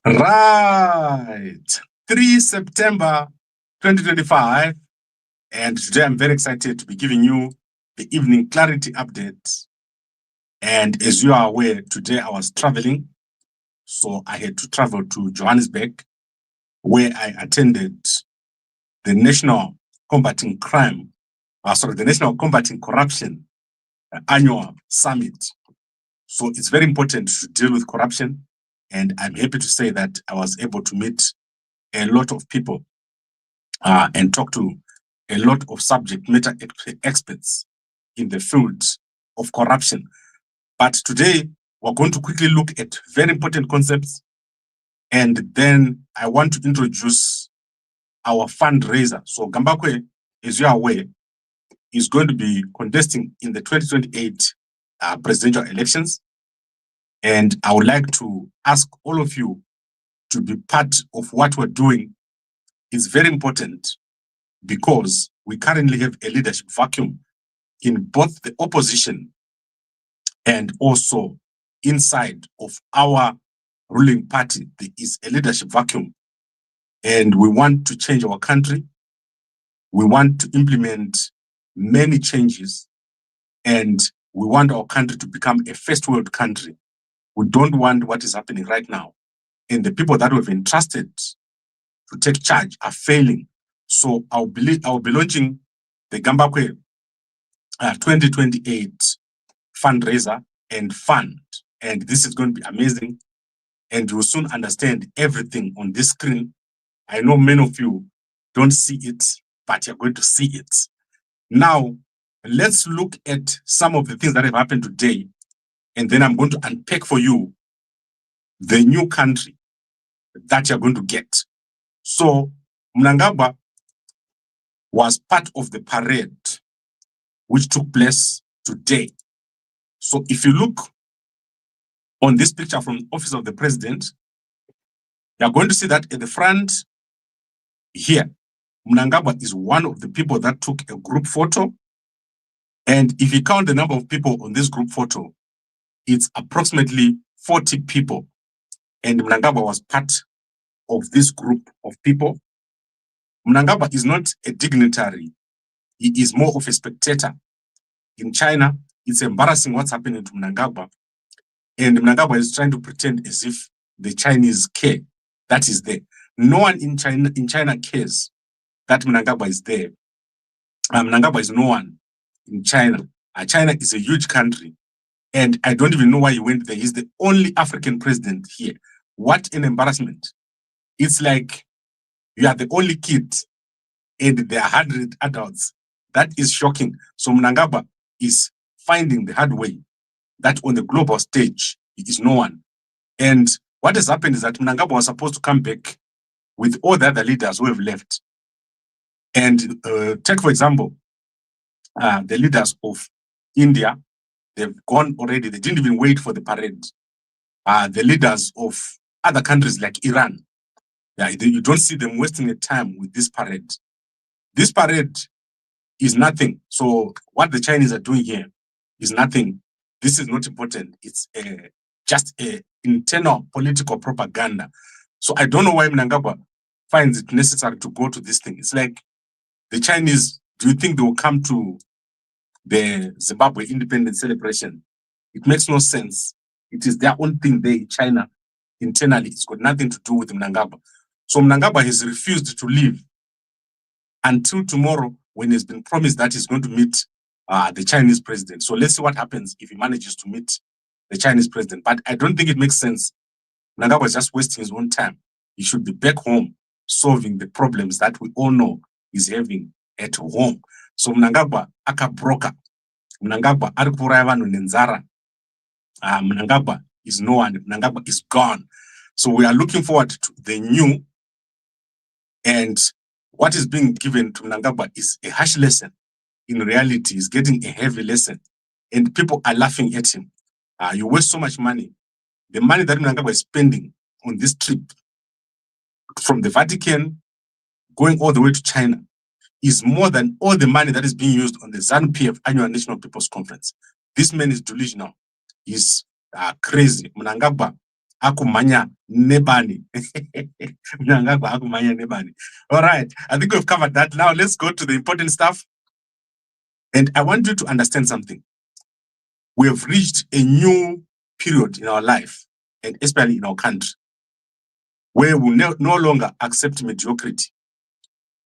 Right. 3 September 2025. And today I'm very excited to be giving you the evening clarity update. And as you are aware, today I was traveling. So I had to travel to Johannesburg, where I attended the National Combating Crime, the National Combating Corruption annual summit. So it's very important to deal with corruption. And I'm happy to say that I was able to meet a lot of people and talk to a lot of subject matter experts in the field of corruption. But today, we're going to quickly look at very important concepts. And then I want to introduce our fundraiser. So gAMBAKWE, as you are aware, is going to be contesting in the 2028 presidential elections. And I would like to ask all of you to be part of what we're doing. It's very important because we currently have a leadership vacuum in both the opposition and also inside of our ruling party. There is a leadership vacuum, and we want to change our country. We want to implement many changes, and we want our country to become a first world country. We don't want what is happening right now. And the people that we've entrusted to take charge are failing. So I'll be launching the gAMBAKWE 2028 fundraiser and fund. And this is going to be amazing. And you'll soon understand everything on this screen. I know many of you don't see it, but you're going to see it. Now, let's look at some of the things that have happened today. And then I'm going to unpack for you the new country that you're going to get. So Mnangagwa was part of the parade which took place today. So if you look on this picture from the office of the president, you're going to see that at the front here, Mnangagwa is one of the people that took a group photo. And if you count the number of people on this group photo, it's approximately 40 people. And Mnangagwa was part of this group of people. Mnangagwa is not a dignitary. He is more of a spectator. In China, it's embarrassing what's happening to Mnangagwa. And Mnangagwa is trying to pretend as if the Chinese care that is there. No one in China cares that Mnangagwa is there. Mnangagwa is no one in China. China is a huge country. And I don't even know why he went there. He's the only African president here. What an embarrassment. It's like you are the only kid and there are 100 adults. That is shocking. So Mnangagwa is finding the hard way that on the global stage, he is no one. And what has happened is that Mnangagwa was supposed to come back with all the other leaders who have left. And take, for example, the leaders of India, they've gone already. They didn't even wait for the parade. The leaders of other countries like Iran, you don't see them wasting a time with this parade. This parade is nothing. So what the Chinese are doing here is nothing. This is not important. It's just an internal political propaganda. So I don't know why Mnangagwa finds it necessary to go to this thing. It's like the Chinese, do you think they will come to the Zimbabwe independence celebration? It makes no sense. It is their own thing there in China internally. It's got nothing to do with Mnangagwa. So Mnangagwa has refused to leave until tomorrow when he's been promised that he's going to meet the Chinese president. So let's see what happens if he manages to meet the Chinese president. But I don't think it makes sense. Mnangagwa is just wasting his own time. He should be back home solving the problems that we all know he's having at home. So Mnangagwa akabroka. Mnangagwa ari kuuraya vanhu nenzara. Mnangagwa is no one. Mnangagwa is gone. So we are looking forward to the new, and what is being given to Mnangagwa is a harsh lesson. In reality, he's getting a heavy lesson, and people are laughing at him. You waste so much money. The money that Mnangagwa is spending on this trip from the Vatican going all the way to China is more than all the money that is being used on the ZANU-PF Annual National People's Conference. This man is delusional. He's crazy. Mnangagwa akumanya nebani. Mnangagwa akumanya nebani. All right, I think we've covered that. Now let's go to the important stuff. And I want you to understand something. We have reached a new period in our life, and especially in our country, where we no longer accept mediocrity.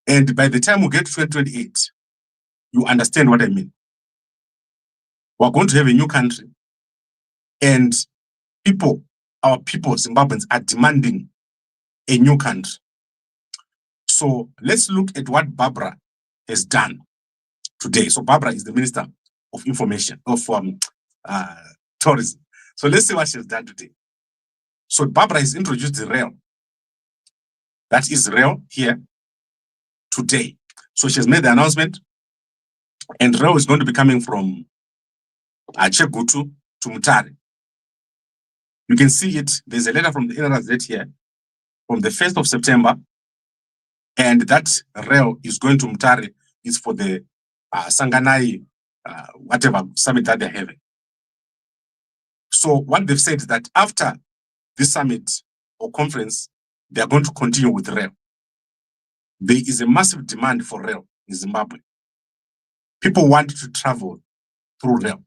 And by the time we get to 2028, you understand what I mean. We're going to have a new country, and our people, Zimbabweans, are demanding a new country. So let's look at what Barbara has done today. So Barbara is the Minister of Information, of Tourism. So let's see what she has done today. So Barbara has introduced the rail. That is rail here today. So she has made the announcement, and rail is going to be coming from Chegutu to Mutare. You can see it. There's a letter from the NRZ here from the 1st of September, and that rail is going to Mutare. Is for the Sanganai, whatever summit that they're having. So what they've said is that after this summit or conference, they are going to continue with rail. There is a massive demand for rail in Zimbabwe. People want to travel through rail.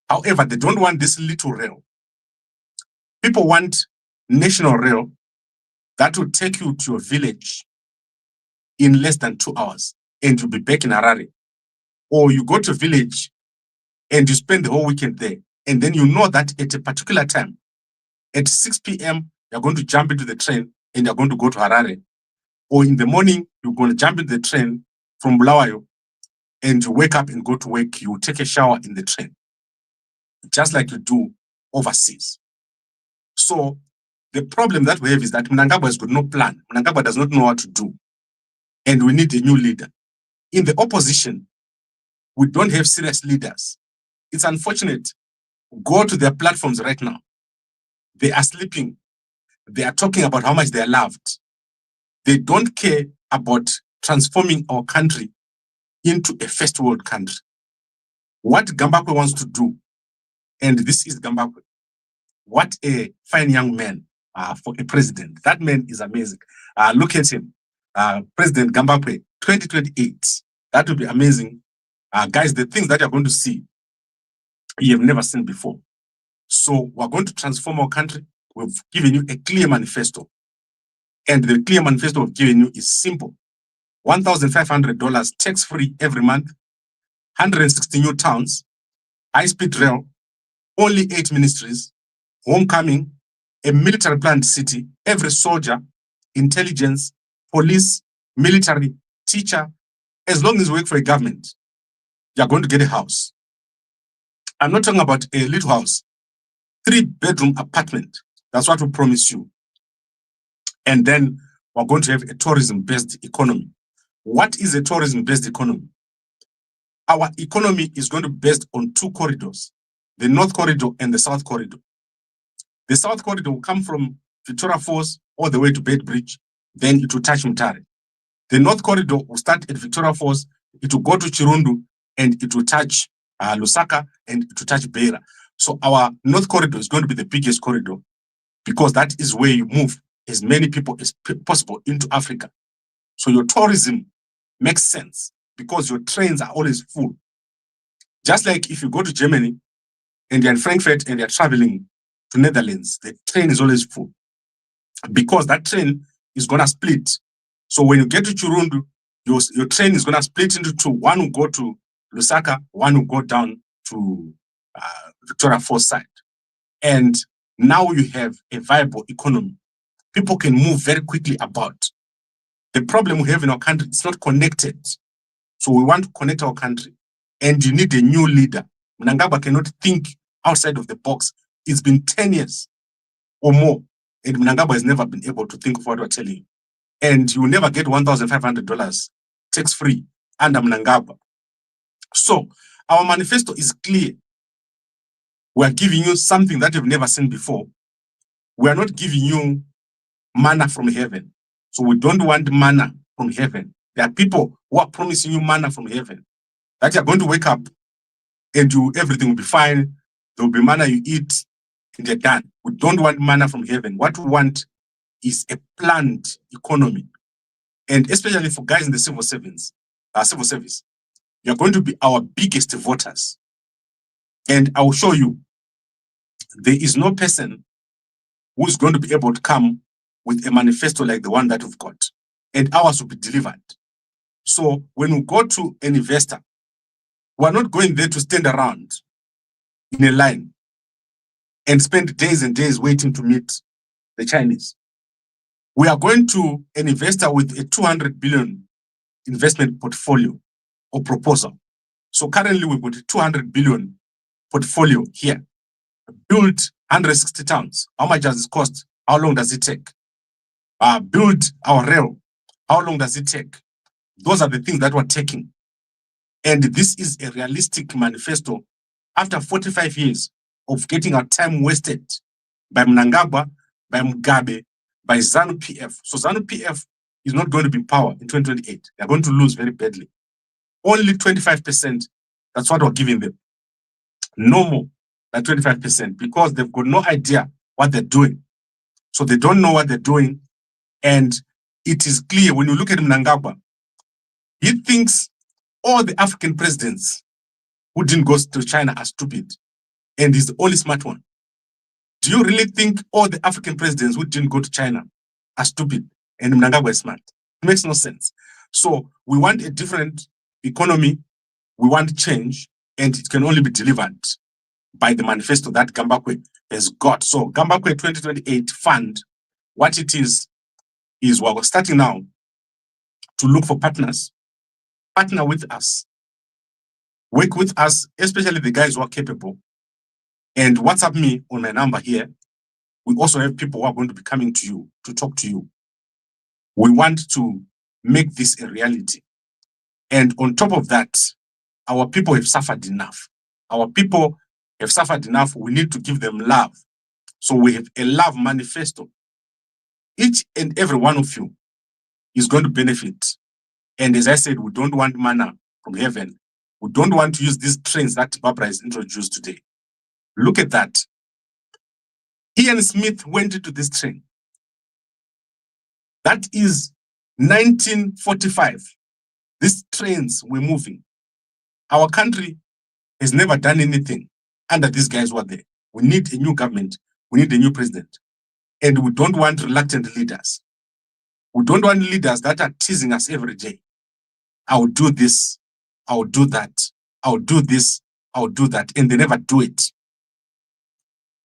However, they don't want this little rail. People want national rail that will take you to your village in less than 2 hours, and you'll be back in Harare. Or you go to a village and you spend the whole weekend there, and then you know that at a particular time, at 6 p.m., you're going to jump into the train and you're going to go to Harare. Or in the morning, you're going to jump into the train from Bulawayo and you wake up and go to work. You take a shower in the train, just like you do overseas. So the problem that we have is that Mnangagwa has got no plan. Mnangagwa does not know what to do. And we need a new leader. In the opposition, we don't have serious leaders. It's unfortunate. Go to their platforms right now. They are sleeping. They are talking about how much they are loved. They don't care about transforming our country into a first world country. What gAMBAKWE wants to do, and this is gAMBAKWE, what a fine young man for a president. That man is amazing. Look at him. President gAMBAKWE 2028. That will be amazing. Guys, the things that you're going to see, you have never seen before. So we're going to transform our country. We've given you a clear manifesto. And the clear manifesto we've given you is simple. $1,500 tax-free every month, 160 new towns, high-speed rail, only 8 ministries, homecoming, a military-planned city, every soldier, intelligence, police, military, teacher, as long as you work for a government, you're going to get a house. I'm not talking about a little house, 3-bedroom apartment. That's what we promise you. And then we're going to have a tourism-based economy. What is a tourism-based economy? Our economy is going to be based on 2 corridors, the North Corridor and the South Corridor. The South Corridor will come from Victoria Falls all the way to Bedbridge, then it will touch Mutare. The North Corridor will start at Victoria Falls, it will go to Chirundu, and it will touch Lusaka, and it will touch Beira. So our North Corridor is going to be the biggest corridor because that is where you move as many people as possible into Africa. So your tourism makes sense because your trains are always full. Just like if you go to Germany and you're in Frankfurt and you're traveling to Netherlands, the train is always full because that train is going to split. So when you get to Chirundu, your train is going to split into 2. One will go to Lusaka, one will go down to Victoria Falls side. And now you have a viable economy. People can move very quickly about. The problem we have in our country is not connected. So we want to connect our country. And you need a new leader. Mnangagwa cannot think outside of the box. It's been 10 years or more. And Mnangagwa has never been able to think of what we're telling you. And you will never get $1,500 tax-free under Mnangagwa. So our manifesto is clear. We are giving you something that you've never seen before. We are not giving you manna from heaven. So we don't want manna from heaven. There are people who are promising you manna from heaven, that you're going to wake up and everything will be fine. There will be manna you eat and you're done. We don't want manna from heaven. What we want is a planned economy. And especially for guys in the civil service, you're going to be our biggest voters. And I will show you, there is no person who's going to be able to come with a manifesto like the one that we've got. And ours will be delivered. So when we go to an investor, we're not going there to stand around in a line and spend days and days waiting to meet the Chinese. We are going to an investor with a 200 billion investment portfolio or proposal. So currently we've got a 200 billion portfolio here. Build 160 towns. How much does it cost? How long does it take? Build our rail. How long does it take? Those are the things that we're taking. And this is a realistic manifesto after 45 years of getting our time wasted by Mnangagwa, by Mugabe, by ZANU-PF. So ZANU-PF is not going to be in power in 2028. They're going to lose very badly. Only 25%, that's what we're giving them. No more than 25%, because they've got no idea what they're doing. So they don't know what they're doing. And it is clear when you look at Mnangagwa, he thinks all the African presidents who didn't go to China are stupid, and he's the only smart one. Do you really think all the African presidents who didn't go to China are stupid and Mnangagwa is smart? It makes no sense. So we want a different economy, we want change, and it can only be delivered by the manifesto that gAMBAKWE has got. So gAMBAKWE 2028 fund, what it is we're starting now to look for partners. Partner with us. Work with us, especially the guys who are capable. And WhatsApp me on my number here. We also have people who are going to be coming to you to talk to you. We want to make this a reality. And on top of that, our people have suffered enough. Our people have suffered enough. We need to give them love. So we have a love manifesto. Each and every one of you is going to benefit. And as I said, we don't want manna from heaven. We don't want to use these trains that Barbara has introduced today. Look at that. Ian Smith went into this train. That is 1945. These trains were moving. Our country has never done anything under these guys who are there. We need a new government. We need a new president. And we don't want reluctant leaders. We don't want leaders that are teasing us every day. I will do this. I will do that. I will do this. I will do that. And they never do it.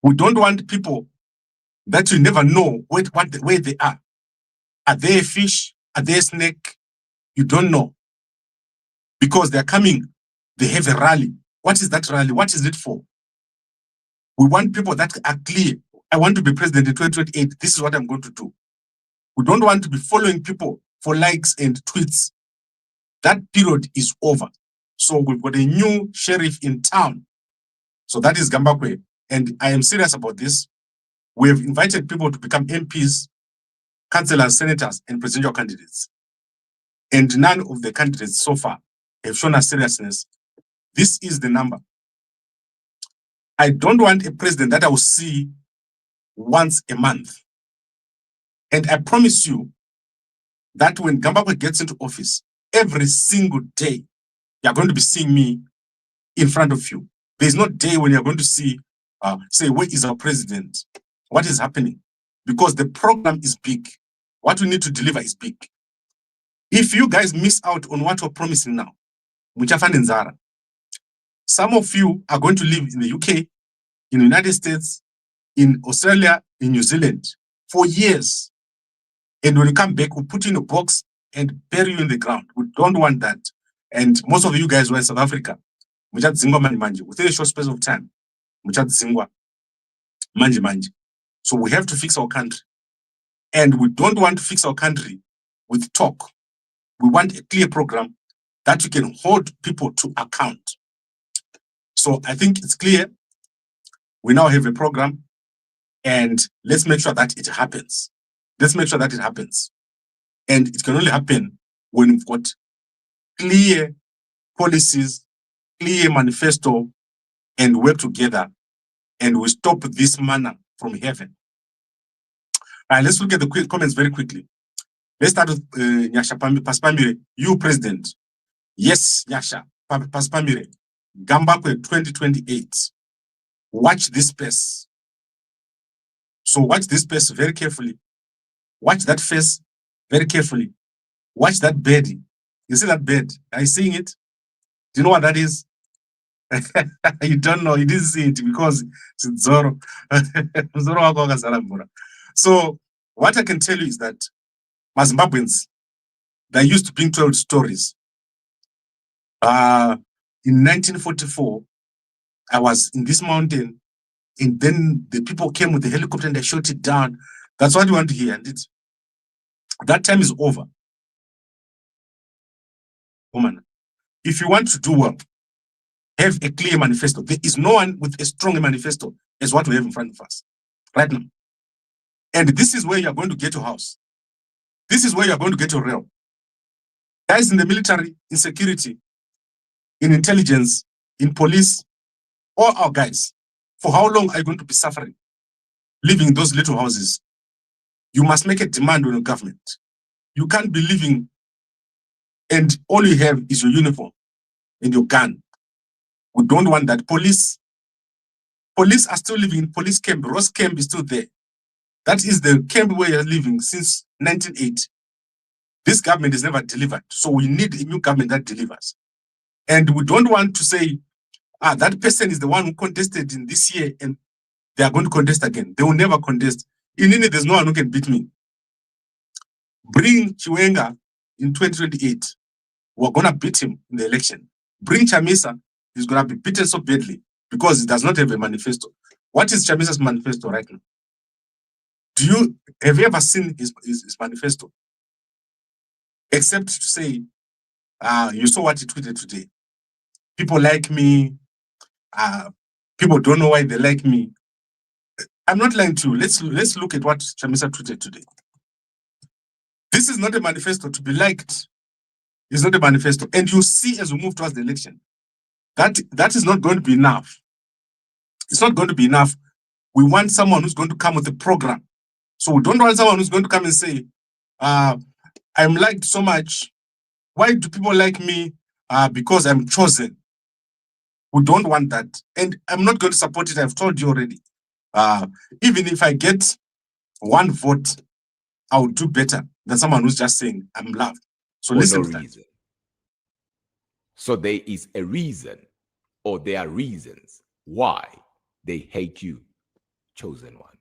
We don't want people that you never know where they are. Are they a fish? Are they a snake? You don't know. Because they're coming, they have a rally. What is that rally? What is it for? We want people that are clear. I want to be president in 2028. This is what I'm going to do. We don't want to be following people for likes and tweets. That period is over. So we've got a new sheriff in town. So that is gAMBAKWE. And I am serious about this. We have invited people to become MPs, councillors, senators, and presidential candidates. And none of the candidates so far have shown us seriousness. This is the number. I don't want a president that I will see once a month. And I promise you that when gAMBAKWE gets into office, every single day, you're going to be seeing me in front of you. There's no day when you're going to see, say, where is our president? What is happening? Because the program is big. What we need to deliver is big. If you guys miss out on what we're promising now, Muchafan and Zara, some of you are going to live in the UK, in the United States, in Australia, in New Zealand, for years. And when you come back, we'll put you in a box and bury you in the ground. We don't want that. And most of you guys were in South Africa. Within a short space of time. So we have to fix our country. And we don't want to fix our country with talk. We want a clear program that you can hold people to account. So I think it's clear. We now have a program, and let's make sure that it happens. Let's make sure that it happens. And it can only happen when we've got clear policies, clear manifesto, and work together, and we stop this manner from heaven. Let's look at the quick comments very quickly. Let's start with Nyasha Paspamire. You, President. Yes, Nyasha Paspamire. GAMBAKWE 2028. Watch this space. So watch this space very carefully. Watch that face very carefully. Watch that bird. You see that bird? Are you seeing it? Do you know what that is? You don't know. You didn't see it because it's Zoro. So what I can tell you is that Zimbabweans, they used to bring 12 stories. In 1944, I was in this mountain, and then the people came with the helicopter and they shot it down. That's what you want to hear. And that time is over. Woman, if you want to do well, have a clear manifesto. There is no one with a strong manifesto as what we have in front of us right now. And this is where you are going to get your house. This is where you are going to get your realm. Guys in the military, in security, in intelligence, in police, all our guys, for how long are you going to be suffering, living in those little houses? You must make a demand on your government. You can't be living and all you have is your uniform and your gun. We don't want that. Police are still living in police camp. Ross camp is still there. That is the camp where you're living since 1980. This government is never delivered. So we need a new government that delivers. And we don't want to say, that person is the one who contested in this year and they are going to contest again. They will never contest. In India, there's no one who can beat me. Bring Chiwenga in 2028. We're going to beat him in the election. Bring Chamisa, he's going to be beaten so badly because he does not have a manifesto. What is Chamisa's manifesto right now? Have you ever seen his manifesto? Except to say, you saw what he tweeted today. People like me. People don't know why they like me. I'm not lying to you. Let's look at what Chamisa tweeted today. This is not a manifesto to be liked. It's not a manifesto. And you see as we move towards the election, that is not going to be enough. It's not going to be enough. We want someone who's going to come with a program. So we don't want someone who's going to come and say, I'm liked so much. Why do people like me? Because I'm chosen. We don't want that. And I'm not going to support it. I've told you already. Even if I get one vote, I will do better than someone who's just saying, I'm loved. So listen to that. So there is a reason, or there are reasons why they hate you, chosen one.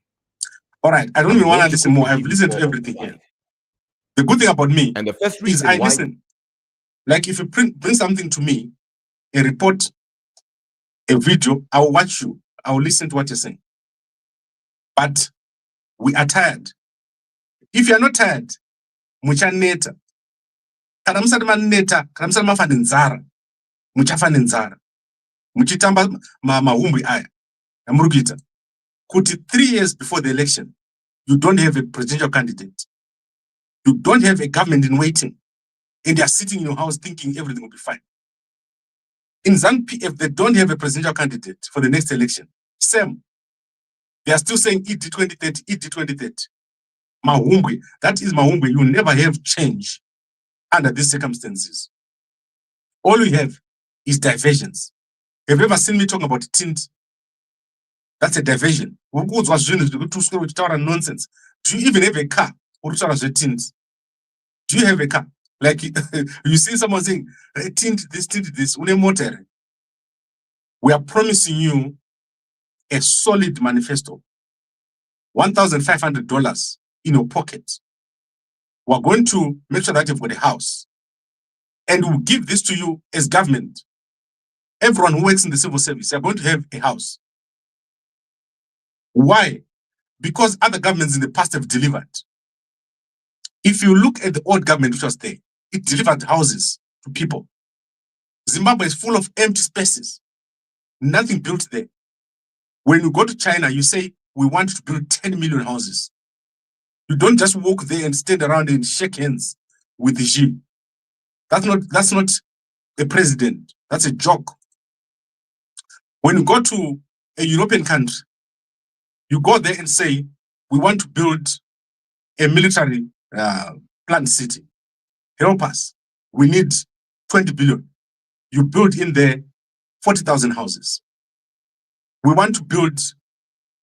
All right, I don't even want to listen more. I've listened to everything here. The good thing about me and the first reason is I listen. Like if you bring something to me, a report, a video, I will watch you. I will listen to what you're saying. But we are tired. If you're not tired, muchaneta. Kana musati maneta, kana musati mafana nzara. Muchafana nzara. Muchitamba mahumbwi aya. Amurukita. Kuti 3 years before the election, you don't have a presidential candidate. You don't have a government in waiting. And they are sitting in your house thinking everything will be fine. In ZANU-PF, they don't have a presidential candidate for the next election. Same. They are still saying ED 2030, ED 2030. Mahumbwe, that is Mahumbwe. You never have change under these circumstances. All we have is diversions. Have you ever seen me talking about tint? That's a diversion. Nonsense. Do you even have a car? Do you have a car? Like you see someone saying, tint this. We are promising you a solid manifesto. $1,500 in your pocket. We're going to make sure that you've got a house. And we'll give this to you as government. Everyone who works in the civil service, they're going to have a house. Why? Because other governments in the past have delivered. If you look at the old government which was there, it delivered houses to people. Zimbabwe is full of empty spaces. Nothing built there. When you go to China, you say, we want to build 10 million houses. You don't just walk there and stand around and shake hands with the Xi. That's not a president. That's a joke. When you go to a European country, You go there and say, we want to build a military planned city. Help us. We need 20 billion. You build in there 40,000 houses. We want to build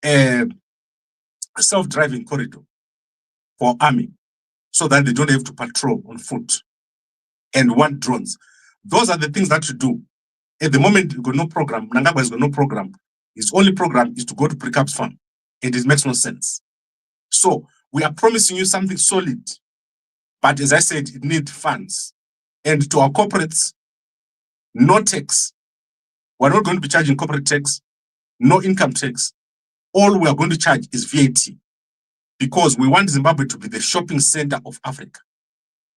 a self-driving corridor for army so that they don't have to patrol on foot and want drones. Those are the things that you do. At the moment, you've got no program. Mnangagwa has got no program. His only program is to go to Precap's farm, and it makes no sense. So we are promising you something solid, but as I said, it needs funds. And to our corporates, no tax. We're not going to be charging corporate tax, no income tax. All we are going to charge is VAT, because we want Zimbabwe to be the shopping center of Africa.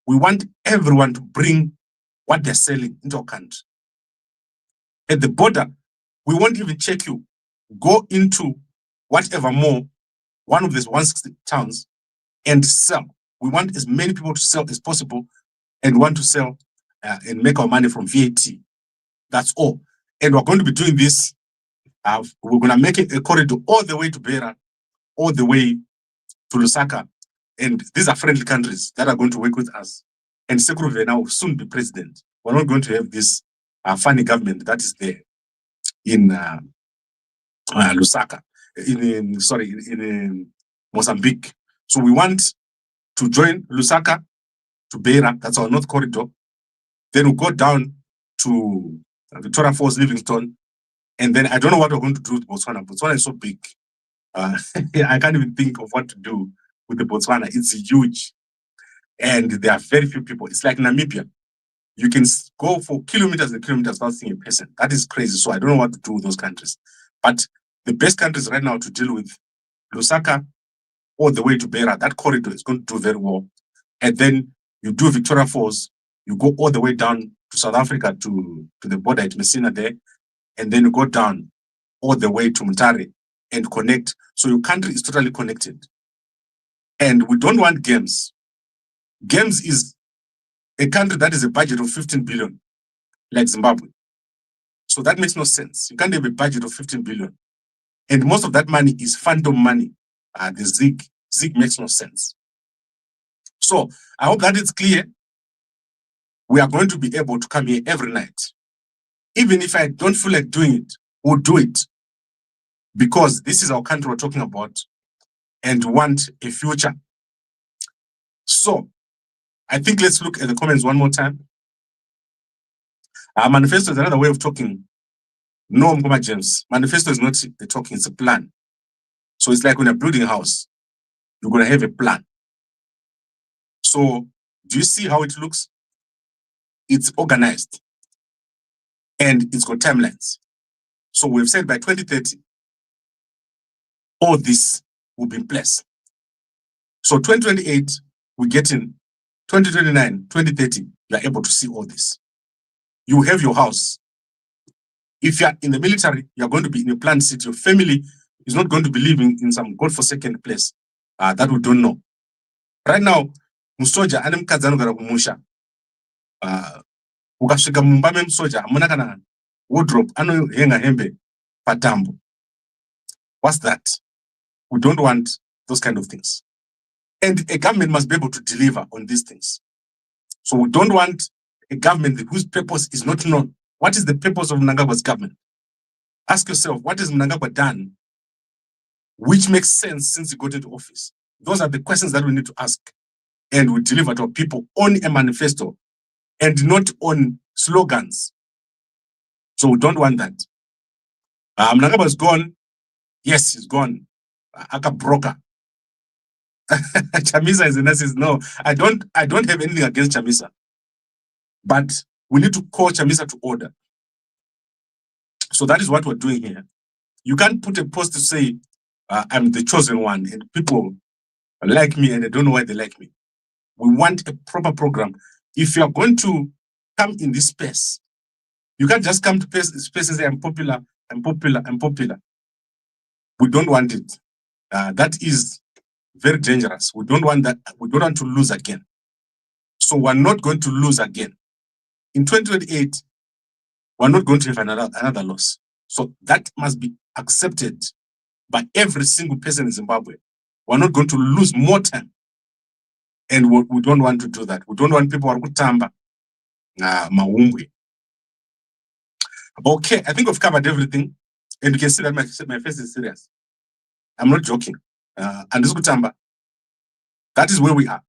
We want everyone to bring what they're selling into our country. At the border, we won't even check you. Go into whatever mall, one of these 160 towns, and sell. We want as many people to sell as possible and want to sell and make our money from VAT. That's all. And we're going to be doing this. We're going to make it a corridor all the way to Beira, all the way to Lusaka. And these are friendly countries that are going to work with us. And Sekuruve now will soon be president. We're not going to have this funny government that is there in Lusaka, in Mozambique. So we want to join Lusaka to Beira, that's our north corridor. Then we'll go down to Victoria Falls, Livingstone. And then I don't know what we're going to do with Botswana. Botswana is so big. I can't even think of what to do with the Botswana. It's huge. And there are very few people. It's like Namibia. You can go for kilometers and kilometers without seeing a person. That is crazy. So I don't know what to do with those countries. But the best countries right now to deal with Lusaka all the way to Beira, that corridor is going to do very well. And then you do Victoria Falls, you go all the way down to South Africa to the border at Messina there, and then you go down all the way to Mutare and connect. So your country is totally connected. And we don't want games. Games is a country that is a budget of 15 billion, like Zimbabwe. So that makes no sense. You can't have a budget of 15 billion. And most of that money is phantom money. The ZIG. ZIG makes no sense. So I hope that it's clear. We are going to be able to come here every night. Even if I don't feel like doing it, we'll do it. Because this is our country we're talking about and want a future. So I think let's look at the comments one more time. Manifesto is another way of talking. No, Mkoma James. Manifesto is not a talking, it's a plan. So it's like when you're building a house, you're going to have a plan. So do you see how it looks? It's organized and it's got timelines. So we've said by 2030, all this will be in place. So 2028, we get in 2029, 2030, you're able to see all this. You have your house. If you're in the military, you're going to be in a planned city. Your family is not going to be living in some godforsaken place that we don't know. Right now, musoja ane mukadzi anogara kumusha. Ukasvika mumba memusoja, hamuna kana wardrobe, anohenga hembe patambo. What's that? We don't want those kind of things. And a government must be able to deliver on these things. So we don't want a government whose purpose is not known. What is the purpose of Mnangagwa's government? Ask yourself, what has Mnangagwa done which makes sense since he got into office? Those are the questions that we need to ask. And we deliver to our people on a manifesto and not on slogans. So we don't want that. Mnangagwa is gone. Yes, he's gone. Aka broker. Chamisa is a narcissist. No, I don't have anything against Chamisa. But we need to call Chamisa to order. So that is what we're doing here. You can't put a post to say, I'm the chosen one, and people like me and they don't know why they like me. We want a proper program. If you're going to come in this space, you can't just come to space and say, I'm popular, I'm popular, I'm popular. We don't want it. That is very dangerous. We don't want that. We don't want to lose again. So we're not going to lose again. In 2028, we're not going to have another loss. So that must be accepted by every single person in Zimbabwe. We're not going to lose more time. And we don't want to do that. We don't want people who tamba maumbwe. Okay, I think we've covered everything. And you can see that my face is serious. I'm not joking. And this Kutamba, that is where we are.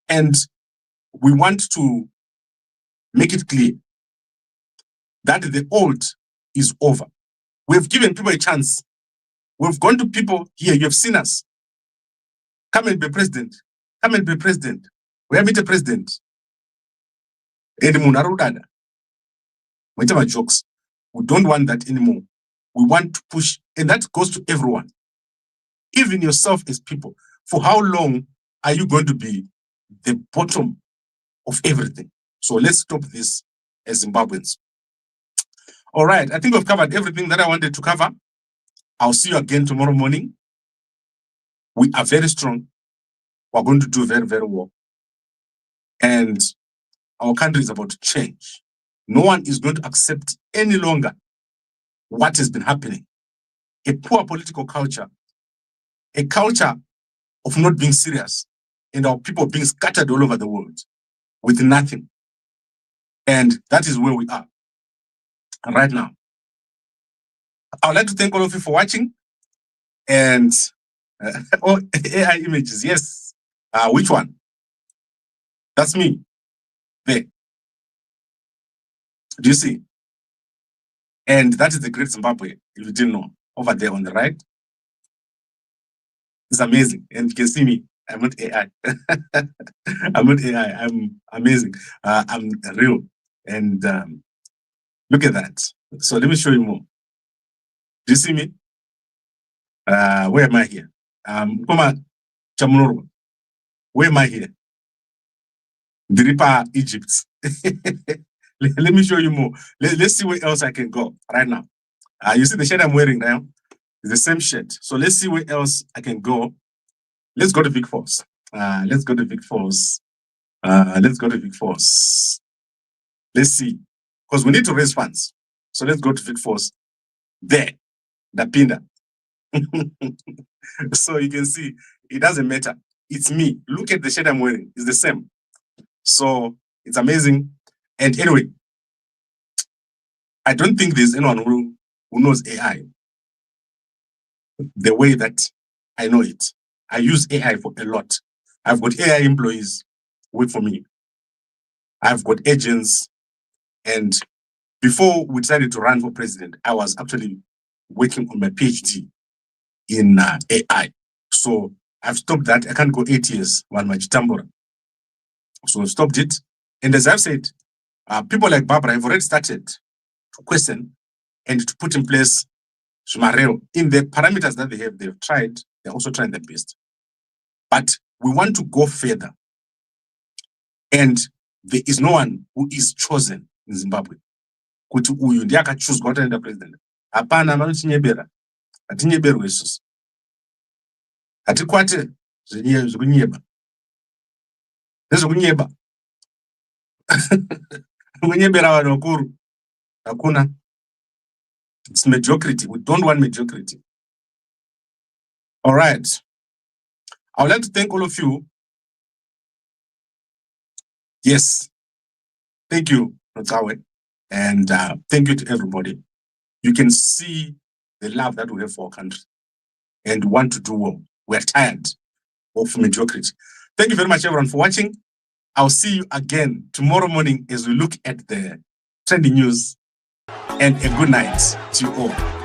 And we want to make it clear that the old is over. We've given people a chance. We've gone to people here. You have seen us. Come and be president. Come and be president. We are meet a president. And whatever jokes. We don't want that anymore. We want to push, and that goes to everyone. Even yourself as people. For how long are you going to be the bottom of everything? So let's stop this as Zimbabweans. All right, I think we've covered everything that I wanted to cover. I'll see you again tomorrow morning. We are very strong. We're going to do very, very well. And our country is about to change. No one is going to accept any longer what has been happening. A poor political culture, a culture of not being serious, and our people being scattered all over the world with nothing. And that is where we are right now. I would like to thank all of you for watching. And oh, AI images, yes. Which one? That's me. There. Do you see? And that is the Great Zimbabwe, if you didn't know, over there on the right. It's amazing. And you can see me. I'm not AI. I'm not AI. I'm amazing. I'm real. And look at that. So let me show you more. Do you see me? Where am I here? Where am I here? Diripa, Egypt. Let me show you more. Let's see where else I can go right now. You see the shirt I'm wearing now? It's the same shirt. So let's see where else I can go. Let's go to Big Force. Let's go to Big Force. Let's go to Big Force. Let's see. Because we need to raise funds. So let's go to Big Force. There. The pinda. So you can see, it doesn't matter. It's me. Look at the shirt I'm wearing. It's the same. So it's amazing. And anyway, I don't think there's anyone who knows AI the way that I know it. I use AI for a lot. I've got AI employees work for me. I've got agents. And before we decided to run for president, I was actually working on my PhD in AI. So I've stopped that. I can't go 8 years while my Chitambora. So I've stopped it. And as I've said, people like Barbara have already started to question and to put in place Shumareo in the parameters that they have. They've tried. They're also trying their best. But we want to go further. And there is no one who is chosen in Zimbabwe. Kuti uyu ndiye akachuzwa kuti aende president. Hapana, vanotinyebera. Hatinyeberwi isusu. Hatikwate zvekunyeba. Nezvekunyeba. Kunyebera vanhu vakuru. Hakuna. It's mediocrity. We don't want mediocrity. All right. I would like to thank all of you. Yes. Thank you, Mnangagwa. And thank you to everybody. You can see the love that we have for our country and want to do well. We're tired of mediocrity. Thank you very much, everyone, for watching. I'll see you again tomorrow morning as we look at the trending news. And a good night to you all.